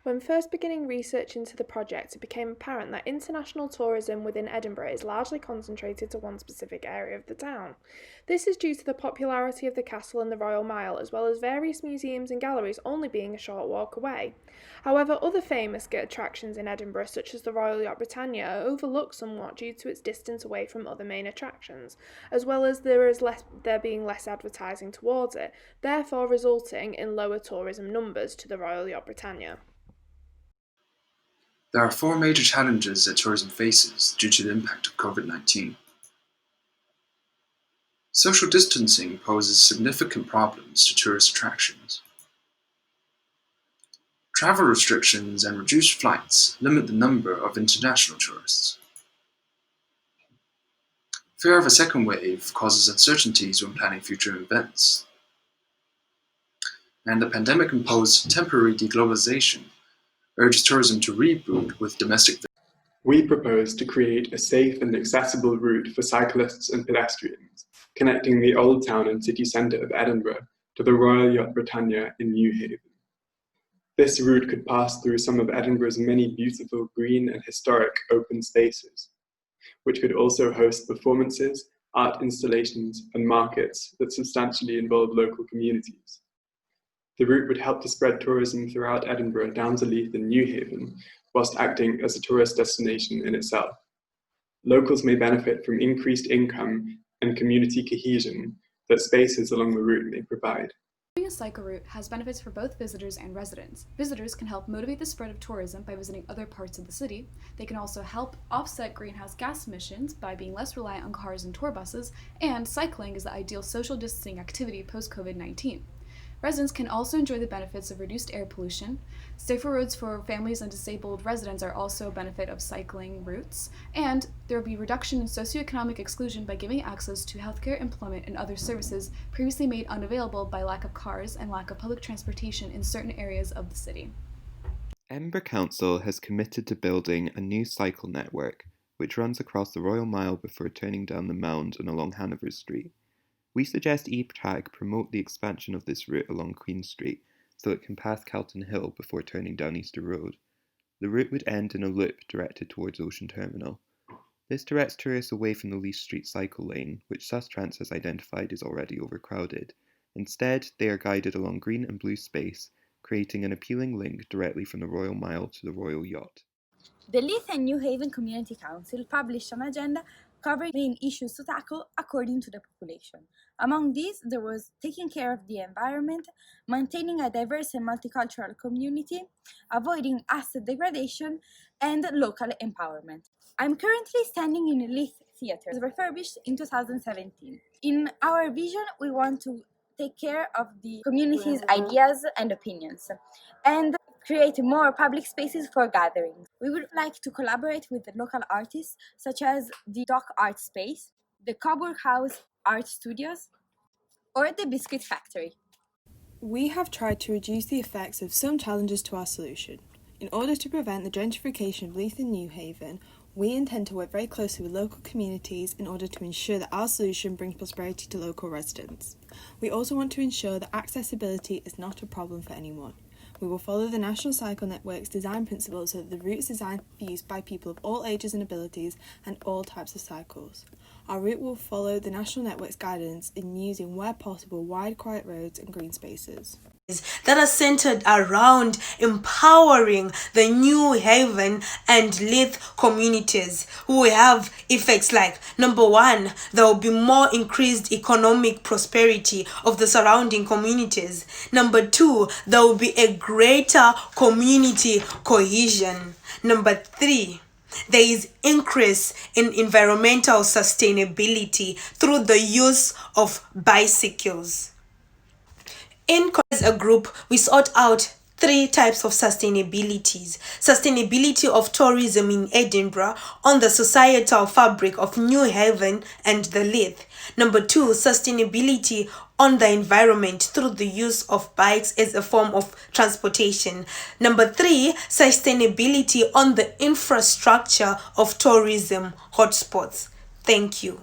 When first beginning research into the project, it became apparent that international tourism within Edinburgh is largely concentrated to one specific area of the town. This is due to the popularity of the castle and the Royal Mile, as well as various museums and galleries only being a short walk away. However, other famous attractions in Edinburgh, such as the Royal Yacht Britannia, are overlooked somewhat due to its distance away from other main attractions, as well as there being less advertising towards it, therefore resulting in lower tourism numbers to the Royal Yacht Britannia. There are 4 major challenges that tourism faces due to the impact of COVID-19. Social distancing poses significant problems to tourist attractions. Travel restrictions and reduced flights limit the number of international tourists. Fear of a second wave causes uncertainties when planning future events. And the pandemic-imposed temporary deglobalization urges tourism to reboot with domestic visitors. We propose to create a safe and accessible route for cyclists and pedestrians, connecting the Old Town and city centre of Edinburgh to the Royal Yacht Britannia in Newhaven. This route could pass through some of Edinburgh's many beautiful green and historic open spaces, which could also host performances, art installations, and markets that substantially involve local communities. The route would help to spread tourism throughout Edinburgh down to Leith and Newhaven, whilst acting as a tourist destination in itself. Locals may benefit from increased income and community cohesion that spaces along the route may provide. Having a cycle route has benefits for both visitors and residents. Visitors can help motivate the spread of tourism by visiting other parts of the city. They can also help offset greenhouse gas emissions by being less reliant on cars and tour buses, and cycling is the ideal social distancing activity post-COVID-19. Residents can also enjoy the benefits of reduced air pollution. Safer roads for families and disabled residents are also a benefit of cycling routes, and there will be reduction in socioeconomic exclusion by giving access to healthcare, employment, and other services previously made unavailable by lack of cars and lack of public transportation in certain areas of the city. Edinburgh Council has committed to building a new cycle network, which runs across the Royal Mile before turning down the Mound and along Hanover Street. We suggest eTrag promote the expansion of this route along Queen Street so it can pass Calton Hill before turning down Easter Road. The route would end in a loop directed towards Ocean Terminal. This directs tourists away from the Leith Street cycle lane, which Sustrans has identified is already overcrowded. Instead, they are guided along green and blue space, creating an appealing link directly from the Royal Mile to the Royal Yacht. The Leith and Newhaven Community Council published an agenda covering main issues to tackle according to the population. Among these, there was taking care of the environment, maintaining a diverse and multicultural community, avoiding asset degradation, and local empowerment. I'm currently standing in a Leith Theatre, refurbished in 2017. In our vision, we want to take care of the community's ideas and opinions, and create more public spaces for gatherings. We would like to collaborate with the local artists, such as the Dock Art Space, the Coburg House Art Studios, or the Biscuit Factory. We have tried to reduce the effects of some challenges to our solution. In order to prevent the gentrification of Leith and Newhaven, we intend to work very closely with local communities in order to ensure that our solution brings prosperity to local residents. We also want to ensure that accessibility is not a problem for anyone. We will follow the National Cycle Network's design principles so that the route is designed for use by people of all ages and abilities and all types of cycles. Our route will follow the National Network's guidance in using, where possible, wide, quiet roads and green spaces that are centered around empowering the New Haven and Leith communities who will have effects like, number one, there will be more increased economic prosperity of the surrounding communities. Number two, there will be a greater community cohesion. Number three, there is increase in environmental sustainability through the use of bicycles. As a group, we sought out 3 types of sustainabilities. Sustainability of tourism in Edinburgh on the societal fabric of New Haven and the Leith. Number 2, sustainability on the environment through the use of bikes as a form of transportation. Number 3, sustainability on the infrastructure of tourism hotspots. Thank you.